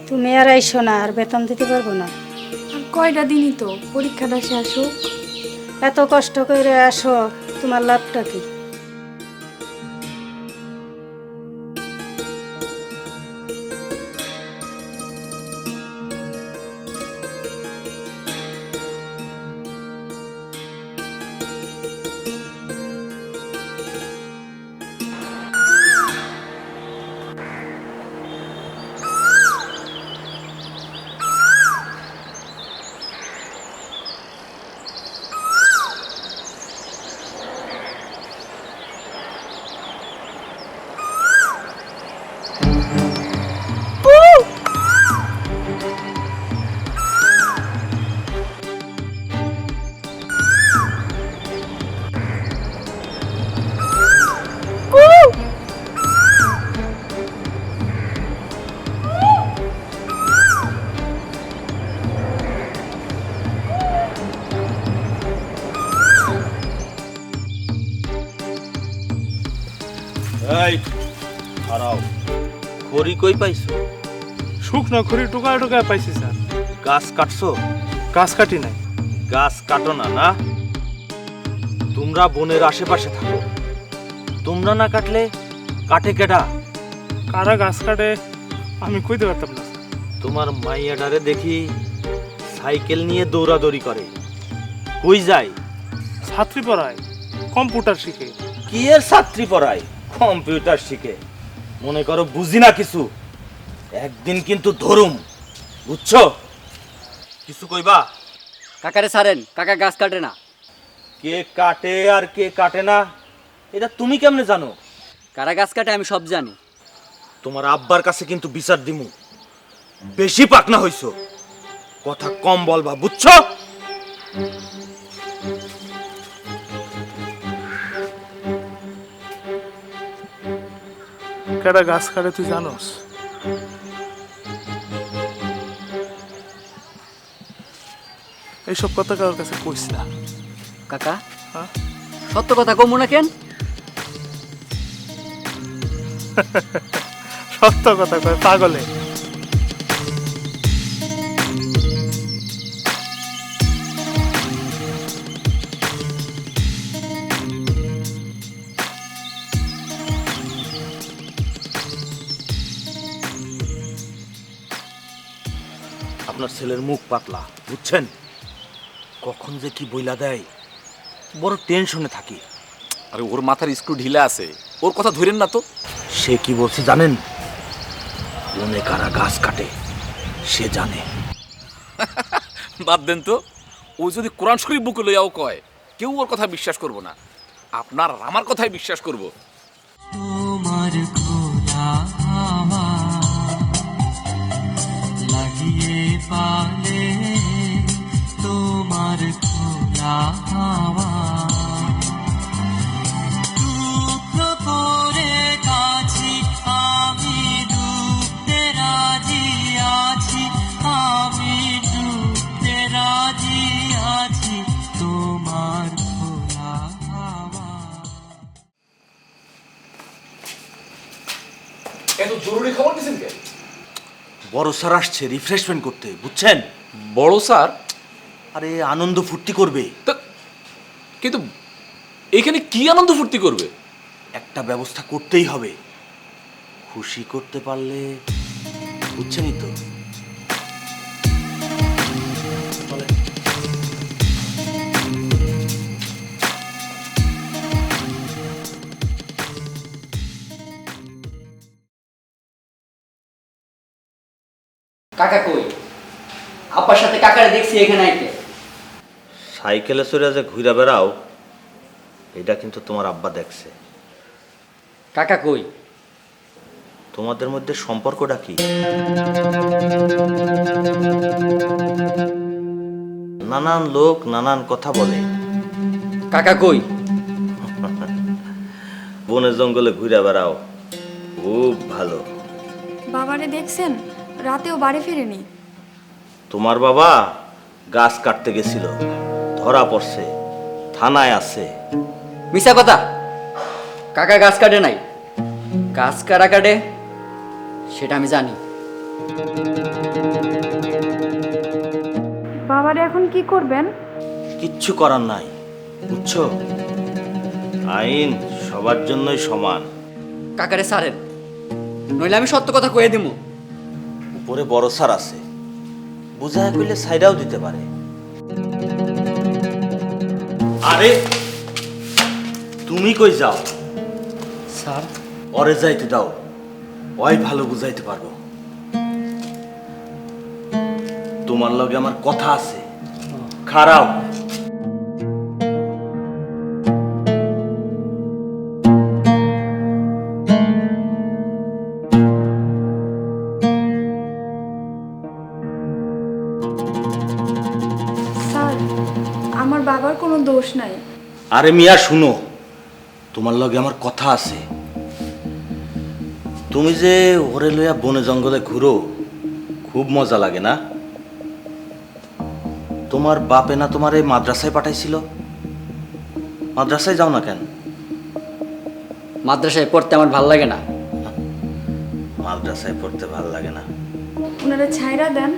তুমি আর আইসো না, আর বেতন দিতে পারবো না। আর কয়টা দিনই তো, পরীক্ষাটা শেষ হোক। এত কষ্ট করে আসো, তোমার লাভটা কি? এই খারাও, খড়ি কই পাইছো? শুকনো খড়ি টোকায় টোকায় পাইছি স্যার। গাছ কাটছো? গাছ কাটি নাই। গাছ কাটো না, না? তোমরা বনের আশেপাশে থাকো, তোমরা না কাটলে কাটে কেডা? কারা গাছ কাটে আমি কইতে পারতাম না। তোমার মাইয়াডারে দেখি সাইকেল নিয়ে দৌড়াদৌড়ি করে, কই যায়? ছাত্রী পড়ায়, কম্পিউটার শিখে। কি এর ছাত্রী পড়ায়, কম্পিউটার শিখে? মনে করো বুঝি না কিছু, একদিন কিন্তু ধরুম, বুঝছো? কিছু কইবা? কাকারে ছাড়েন, কাকা গাছ কাটে না। কে কাটে আর কে কাটে না এটা তুমি কেমনে জানো? কারা গাছ কাটে আমি সব জানি। তোমার আব্বার কাছে কিন্তু বিচার দিমু, বেশি পাকনা হইছো, কথা কম বলবা, বুঝছো? কারা গাছ কাটে তুই জানোস? এইসব কথা কারোর কাছে কইস না। কাকা হ্যাঁ? সত্য কথা কমু না কেন? সত্য কথা কয় পাগলে। আপনার ছেলের মুখ পাতলা, বুঝছেন? কখন যে কি বইলা দেয়, বড় টেনশনে থাকি। আরে ওর মাথার স্ক্রু ঢিলা আছে, ওর কথা ধরেন না তো। সে কি বলছে জানেন? বনে কারা গাছ কাটে সে জানে। বাদ দেন তো, ও যদি কোরআন শরীফ বুকে লইয়াও কয়, কেউ ওর কথা বিশ্বাস করব না। আপনার আর আমার কথাই বিশ্বাস করব। তোমার খোলা হাওয়া লাগিয়ে পালে, তোমার খোলা হাওয়া টুকরো করে কাছি, আমি ডুবতে রাজি আছি, আমি ডুবতে রাজি আছি, তোমার খোলা হাওয়া। এত জরুরি খবর দিছেন কে? বড় স্যার আসছে রিফ্রেশমেন্ট করতে, বুঝছেন? বড় স্যার? আরে আনন্দ ফুর্তি করবে। কিন্তু এখানে কি আনন্দ ফুর্তি করবে? একটা ব্যবস্থা করতেই হবে, খুশি করতে পারলে, বুঝছেনই তো। কাকা কই? আব্বার সাথে কাকারে দেখছি এখানে আইতে। সাইকেলে চড়ে যে ঘুরে বেড়াও, এটা কিন্তু তোমার আব্বা দেখছে। কাকা কই? তোমাদের মধ্যে সম্পর্কটা কি? নানান লোক নানান কথা বলে। কাকা কই? বনে জঙ্গলে ঘুরে বেড়াও, খুব ভালো। বাবারে দেখছেন, রাতেও বাড়ি ফেরেনি। তোমার বাবা গাছ কাটতে গেছিল, ধরা পড়ছে, থানায় আছে। মিছা কথা। কাকা গাছ কাটে নাই, গাছ কারা কাটে সেটা আমি জানি। বাবারে এখন কি করবেন? কিচ্ছু করার নাই, বুঝছো? আইন সবার জন্যই সমান। কাকারে সারেন, নইলে আমি সত্য কথা কয়ে দিমু। উপরে বড় স্যার আছে, বুঝায় কইলে সাইডাও দিতে পারে। আরে তুমি কই যাও? স্যার, ওরে যাইতে দাও, ওই ভালো বুঝাইতে পারবো। তোমার লগে আমার কথা আছে, খারাপ। স্যার, আমার বাবার কোনো দোষ নাই। আরে মিয়া শুনো, তোমার লগে আমার কথা আছে। তুমি যে ওরে লইয়া বনে জঙ্গলে ঘুরো, খুব মজা লাগে না? তোমার বাপে না তোমার এই মাদ্রাসায় পাঠাইছিল? মাদ্রাসায় যাও না কেন? মাদ্রাসায় পড়তে আমার ভাল লাগে না। মাদ্রাসায় পড়তে ভাল লাগে না? ওনারা ছাইরা দেন।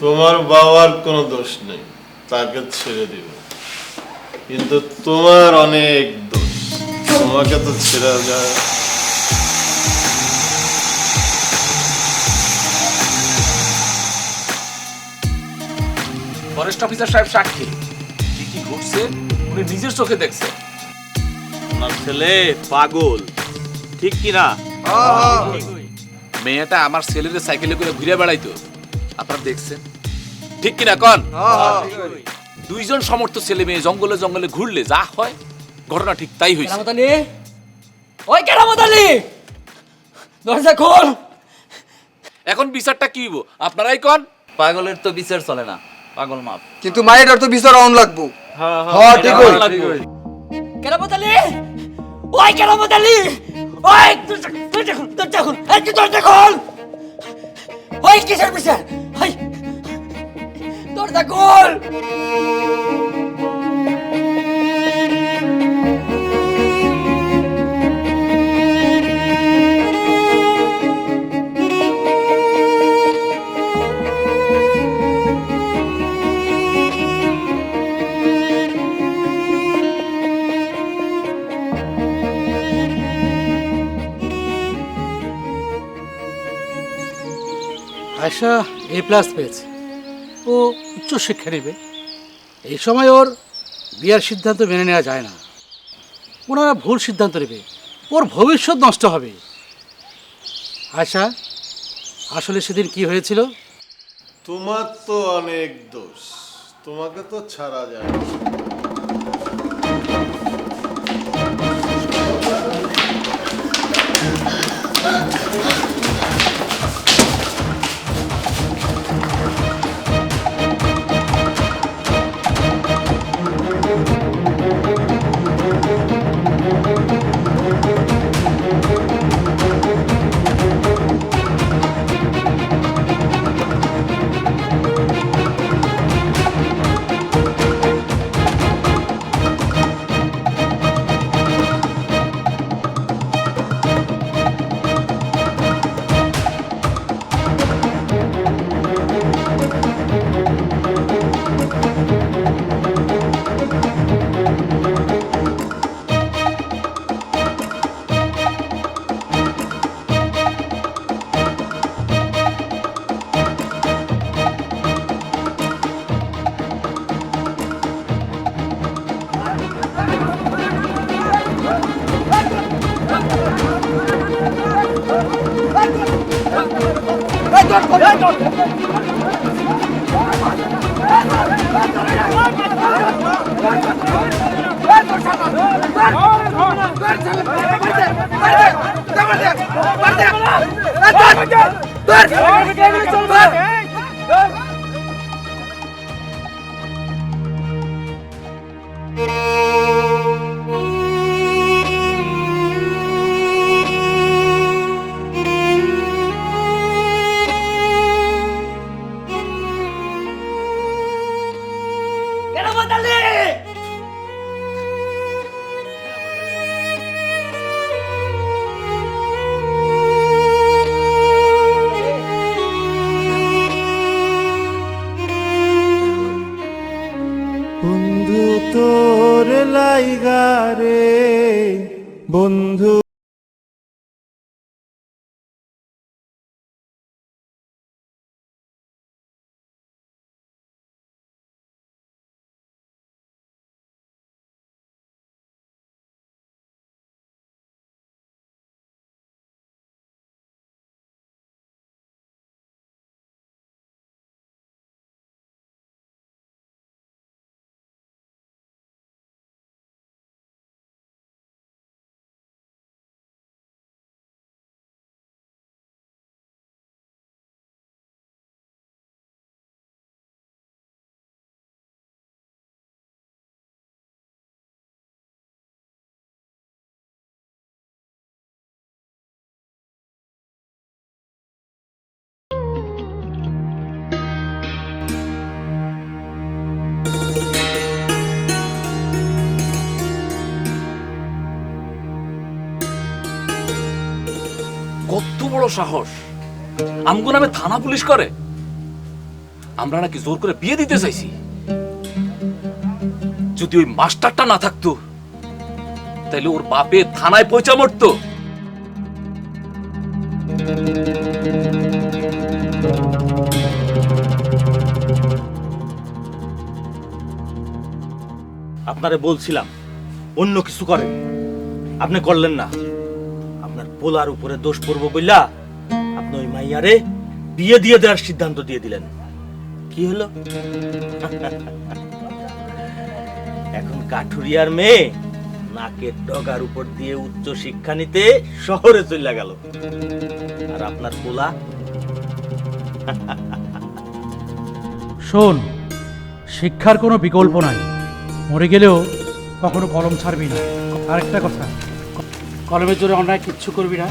তোমার বাবার কোনো দোষ নেই, তাকে ছেড়ে দিব। কিন্তু তোমার অনেক দোষ, তোমাকে তো ছেড়ে যায়। ফরেস্ট অফিসার সাহেব সাক্ষী, কি কি ঘটছে উনি নিজের চোখে দেখছে। ওনার ছেলে পাগল, ঠিক কি না? মেয়েটা আমার ছেলের সাইকেলে করে ঘুরে বেড়াইতো, আপনারা দেখছেন, ঠিক কিনা কন? দুইজন সমর্থ ছেলে মেয়ে জঙ্গলে জঙ্গলে ঘুরলে যা হয়, ঘটনা ঠিক তাই হয়েছে। কেরামত আলী, ওই কেরামত আলী, দরজা খোল। এখন বিচারটা কি হইব আপনারাই কন। পাগলের তো বিচার চলে না, পাগল মাপ। কিন্তু মায়ের তো বিচার অন লাগবো। হ্যাঁ ঠিক হই। কেরামত আলী, ওই কেরামত আলী, ওই দরজা খোল, একটু দরজা খোল। ওই কিসের বিচার? ওই দরজা খোল। আয়শা A+ পেয়েছে, ও উচ্চ শিক্ষা নেবে। এই সময় ওর বিয়ার সিদ্ধান্ত মেনে নেওয়া যায় না। ওনারা ভুল সিদ্ধান্ত নেবে, ওর ভবিষ্যৎ নষ্ট হবে। আয়শা, আসলে সেদিন কি হয়েছিল? তোমার তো অনেক দোষ, তোমাকে তো ছাড়া যায় না। জায়গা রে বন্ধু। কত বড় সাহস, আমগো নামে থানা পুলিশ করে। আমরা নাকি জোর করে বিয়ে দিতে চাইছি। যদি ওই মাস্টারটা না থাকতো তাইলে ওর বাপে থানায় পয়সা মরতো। আপনারে বলছিলাম অন্য কিছু করেন, আপনি করলেন না। আপনার পোলার উপরে দোষ পড়বো বললা আপনি ওই মাইয়ারে বিয়ে দিয়ে দেওয়ার সিদ্ধান্ত দিয়ে দিলেন। কি হলো? এখন কাঠুরিয়ার মেয়ে নাকের ডগার উপর দিয়ে উচ্চ শিক্ষা নিতে শহরে চলে গেল, আর আপনার পোলা শোন, শিক্ষার কোনো বিকল্প নাই। মরে গেলেও কখনো কলম ছাড়বি না। আরেকটা কথা, কলমের জোরে অন্যায় কিচ্ছু করবি না,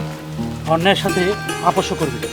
অন্যায়ের সাথে আপোষও করবি না।